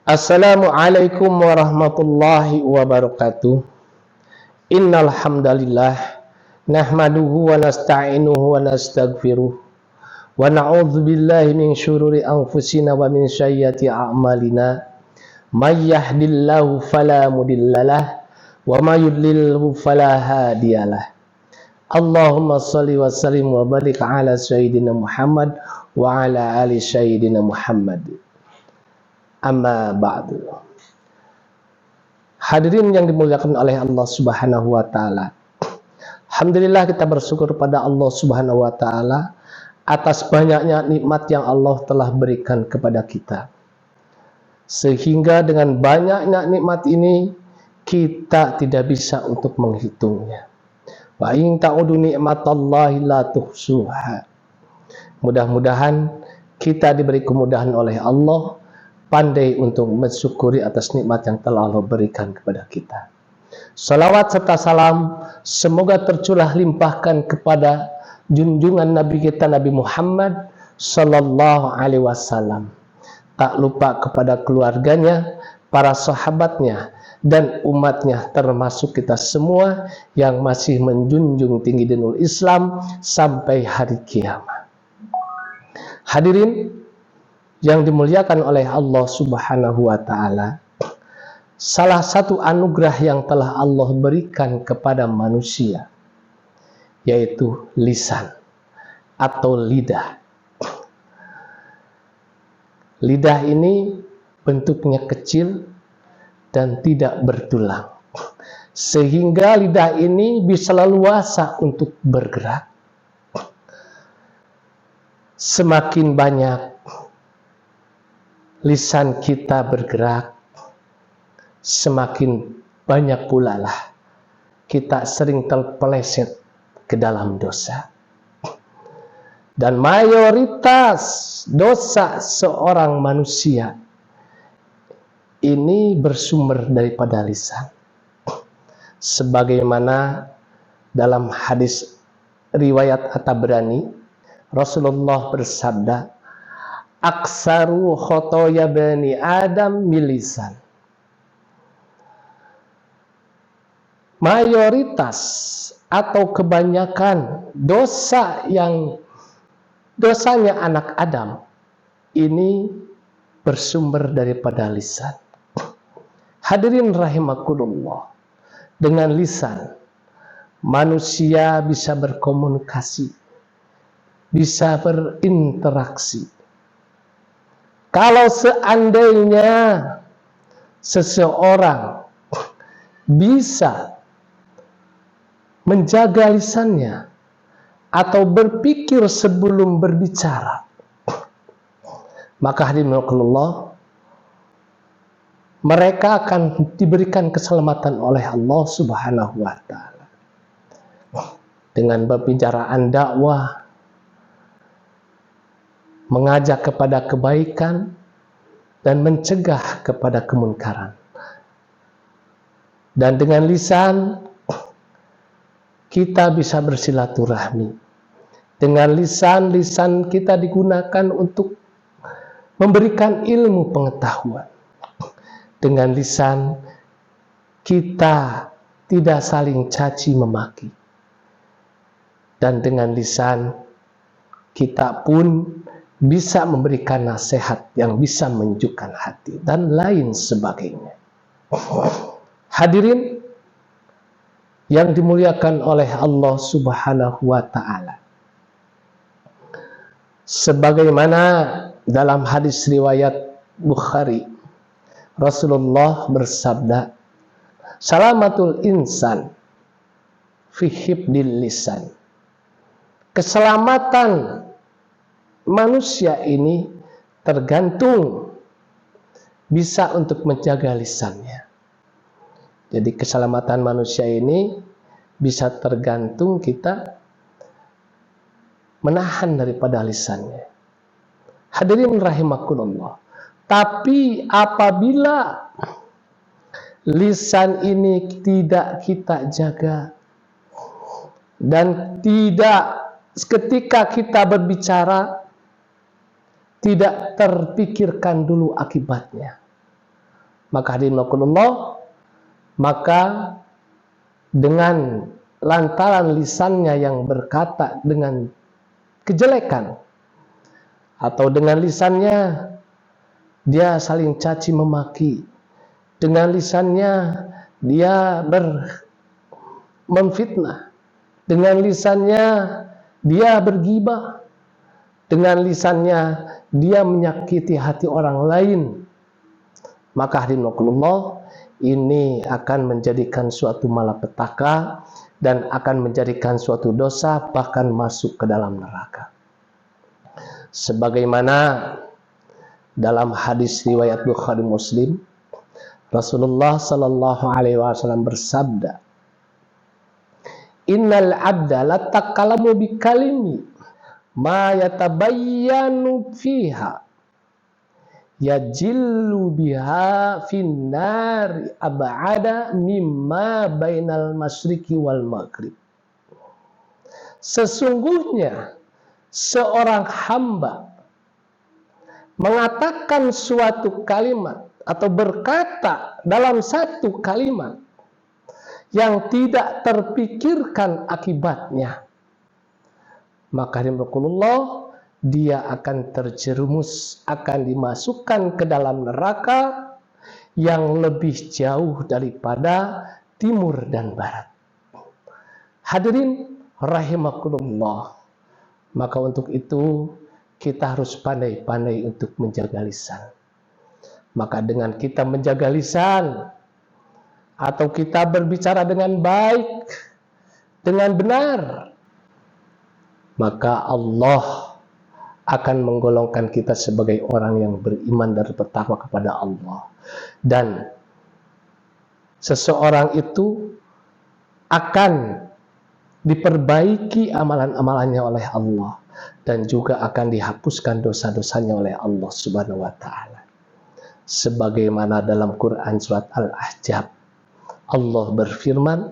Assalamualaikum warahmatullahi wabarakatuh. Innal hamdalillah nahmaduhu wa nasta'inuhu wa nastaghfiruh wa na'udzu billahi min syururi anfusina wa min sayyiati a'malina. May yahdihillahu fala mudhillalah wa may yudlilhu fala hadiyalah. Allahumma shalli wa sallim wa barik ala sayyidina Muhammad wa ala ali sayyidina Muhammad. Amma ba'du. Hadirin yang dimuliakan oleh Allah Subhanahu wa taala. Alhamdulillah, kita bersyukur pada Allah Subhanahu wa taala atas banyaknya nikmat yang Allah telah berikan kepada kita. Sehingga dengan banyaknya nikmat ini kita tidak bisa untuk menghitungnya. Wa in ta'udu ni'matallahi la tuhsuha. Mudah-mudahan kita diberi kemudahan oleh Allah, pandai untuk mensyukuri atas nikmat yang telah Allah berikan kepada kita. Salawat serta salam semoga tercurah limpahkan kepada junjungan Nabi kita Nabi Muhammad sallallahu alaihi wasallam. Tak lupa kepada keluarganya, para sahabatnya, dan umatnya, termasuk kita semua yang masih menjunjung tinggi dinul Islam sampai hari kiamat. Hadirin yang dimuliakan oleh Allah Subhanahu wa taala, salah satu anugerah yang telah Allah berikan kepada manusia yaitu lisan atau lidah. Lidah ini bentuknya kecil dan tidak bertulang, sehingga lidah ini bisa leluasa untuk bergerak. Semakin banyak lisan kita bergerak, semakin banyak pula lah kita sering terpeleset ke dalam dosa. Dan mayoritas dosa seorang manusia ini bersumber daripada lisan. Sebagaimana dalam hadis riwayat At-Tabrani, Rasulullah bersabda, aksaru khotoya bani Adam milisan. Mayoritas atau kebanyakan dosanya anak Adam ini bersumber daripada lisan. Hadirin rahimakumullah, dengan lisan manusia bisa berkomunikasi, bisa berinteraksi. Kalau seandainya seseorang bisa menjaga lisannya atau berpikir sebelum berbicara, maka hadirin rahimakumullah, mereka akan diberikan keselamatan oleh Allah Subhanahu wa taala. Dengan pembicaraan dakwah, mengajak kepada kebaikan dan mencegah kepada kemunkaran. Dan dengan lisan kita bisa bersilaturahmi. Dengan lisan kita digunakan untuk memberikan ilmu pengetahuan. Dengan lisan kita tidak saling caci memaki. Dan dengan lisan kita pun bisa memberikan nasihat yang bisa menyejukkan hati dan lain sebagainya. Hadirin yang dimuliakan oleh Allah Subhanahu wa taala, sebagaimana dalam hadis riwayat Bukhari, Rasulullah bersabda, salamatul insan fi hifdil lisan. Keselamatan manusia ini tergantung bisa untuk menjaga lisannya. Jadi keselamatan manusia ini bisa tergantung kita menahan daripada lisannya. Hadirin rahimakumullah. Tapi apabila lisan ini tidak kita jaga dan tidak ketika kita berbicara tidak terpikirkan dulu akibatnya. Maka hadirinullah, maka dengan lantaran lisannya yang berkata dengan kejelekan, atau dengan lisannya dia saling caci memaki, dengan lisannya dia memfitnah, dengan lisannya dia bergibah, dengan lisannya dia menyakiti hati orang lain, maka hadirinullah, ini akan menjadikan suatu malapetaka dan akan menjadikan suatu dosa, bahkan masuk ke dalam neraka. Sebagaimana dalam hadis riwayat Bukhari Muslim, Rasulullah sallallahu alaihi wasallam bersabda, "Innal 'abda la takalamu bi kalimi ma yatabayyanu fiha yajillu biha fin nari ab'ada mimma bainal masyriqi wal maghrib." Sesungguhnya seorang hamba mengatakan suatu kalimat atau berkata dalam satu kalimat yang tidak terpikirkan akibatnya, maka Rasulullah, dia akan terjerumus, akan dimasukkan ke dalam neraka yang lebih jauh daripada timur dan barat. Hadirin rahimakumullah, maka untuk itu kita harus pandai-pandai untuk menjaga lisan. Maka dengan kita menjaga lisan, atau kita berbicara dengan baik, dengan benar, maka Allah akan menggolongkan kita sebagai orang yang beriman dan bertakwa kepada Allah. Dan seseorang itu akan diperbaiki amalan-amalannya oleh Allah, dan juga akan dihapuskan dosa-dosanya oleh Allah Subhanahu wa taala. Sebagaimana dalam Quran surat Al-Ahzab, Allah berfirman,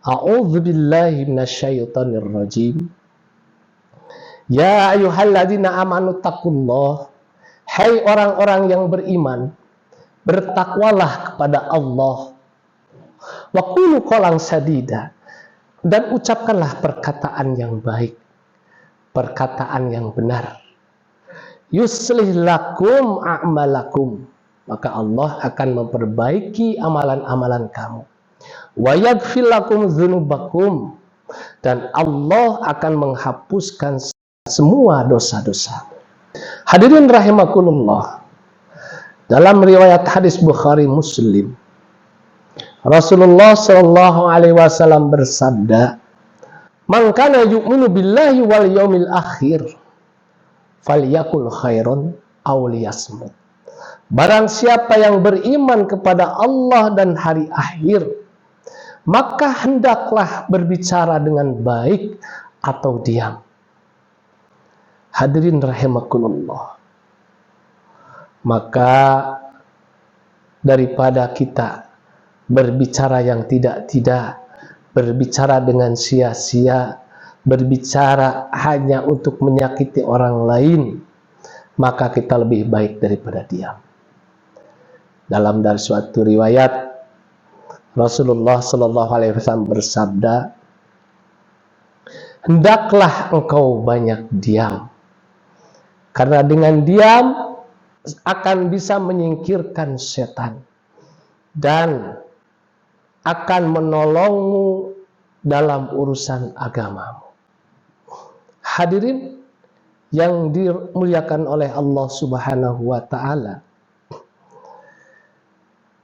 "A'udzu billahi minasyaitonir rajim. Ya ayyuhalladzina amanu taqullah." Hai orang-orang yang beriman, bertakwalah kepada Allah. Wa qulu qawlan sadida, dan ucapkanlah perkataan yang baik, perkataan yang benar. Yuslih lakum a'malakum, maka Allah akan memperbaiki amalan-amalan kamu. Wa yaghfir lakum dzunubakum, dan Allah akan menghapuskan semua dosa-dosa. Hadirin rahimakumullah, dalam riwayat hadis Bukhari Muslim, Rasulullah sallallahu alaihi wasallam bersabda, "Man kana yu'minu billahi wal yaumil akhir falyakul khairan aw liyasmut." Barang siapa yang beriman kepada Allah dan hari akhir, maka hendaklah berbicara dengan baik atau diam. Hadirin rahimakumullah, maka daripada kita berbicara yang tidak-tidak, berbicara dengan sia-sia, berbicara hanya untuk menyakiti orang lain, maka kita lebih baik daripada diam. Dalam dari suatu riwayat, Rasulullah sallallahu alaihi wasallam bersabda, "Hendaklah engkau banyak diam, karena dengan diam akan bisa menyingkirkan setan dan akan menolongmu dalam urusan agamamu." Hadirin yang dimuliakan oleh Allah Subhanahu wa taala,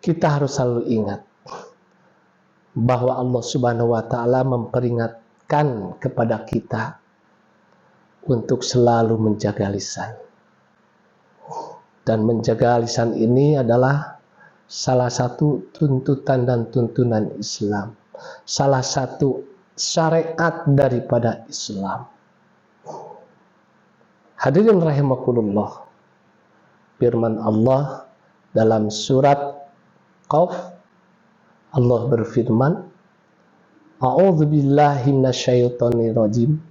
kita harus selalu ingat bahwa Allah Subhanahu wa taala memperingatkan kepada kita untuk selalu menjaga lisan. Dan menjaga lisan ini adalah salah satu tuntutan dan tuntunan Islam, salah satu syariat daripada Islam. Hadirin rahimakumullah, firman Allah dalam surat Qaf, Allah berfirman, "A'udzu billahi minasyaitonir rajim.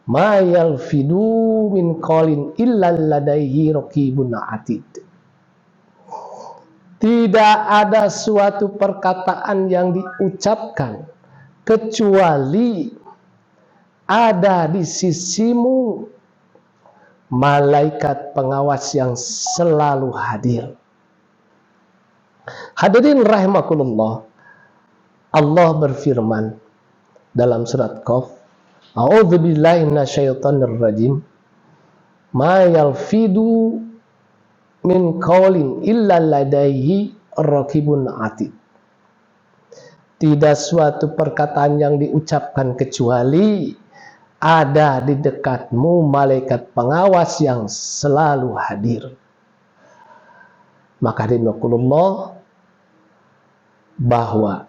ma yalfidu min qaulin illa ladaihi raqibun atid. Tidak ada suatu perkataan yang diucapkan kecuali ada di sisimu malaikat pengawas yang selalu hadir. Hadirin rahimakumullah, Allah berfirman dalam surat Qaf, a'udzubillahi minasyaitonir rajim, ma yalfidu min qaulin illa ladaihi raqibun atid. Tidak suatu perkataan yang diucapkan kecuali ada di dekatmu malaikat pengawas yang selalu hadir. Maka dinakulullah, bahwa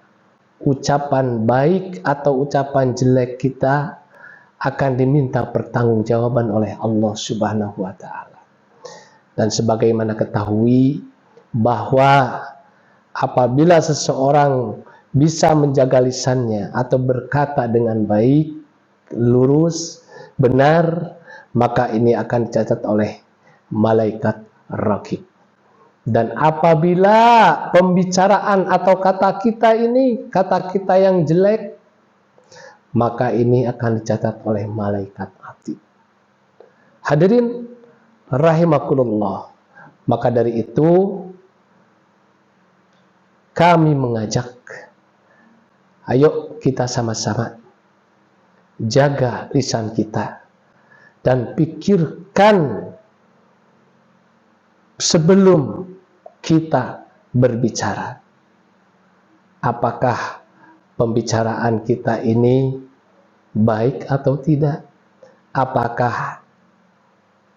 ucapan baik atau ucapan jelek kita akan diminta pertanggungjawaban oleh Allah Subhanahu wa Ta'ala. Dan sebagaimana ketahui bahwa apabila seseorang bisa menjaga lisannya atau berkata dengan baik, lurus, benar, maka ini akan dicatat oleh malaikat raqib. Dan apabila pembicaraan atau kata kita yang jelek, maka ini akan dicatat oleh malaikat atid. Hadirin rahimakumullah, maka dari itu kami mengajak, ayo kita sama-sama jaga lisan kita dan pikirkan sebelum kita berbicara, apakah pembicaraan kita ini baik atau tidak, apakah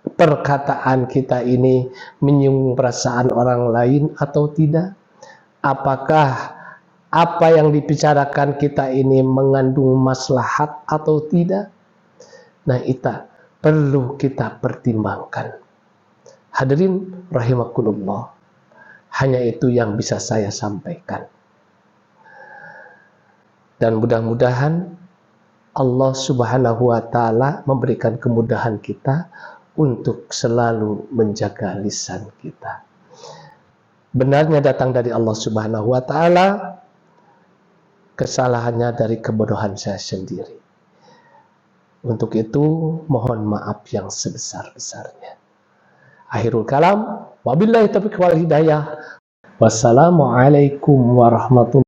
perkataan kita ini menyinggung perasaan orang lain atau tidak, apakah apa yang dibicarakan kita ini mengandung maslahat atau tidak. Nah, itu perlu kita pertimbangkan. Hadirin rahimakumullah, hanya itu yang bisa saya sampaikan. Dan mudah-mudahan Allah Subhanahu wa Ta'ala memberikan kemudahan kita untuk selalu menjaga lisan kita. Benarnya datang dari Allah Subhanahu wa Ta'ala, kesalahannya dari kebodohan saya sendiri. Untuk itu mohon maaf yang sebesar-besarnya. Akhirul kalam, wabillahi taufiq wal hidayah. Wassalamualaikum warahmatullahi wabarakatuh.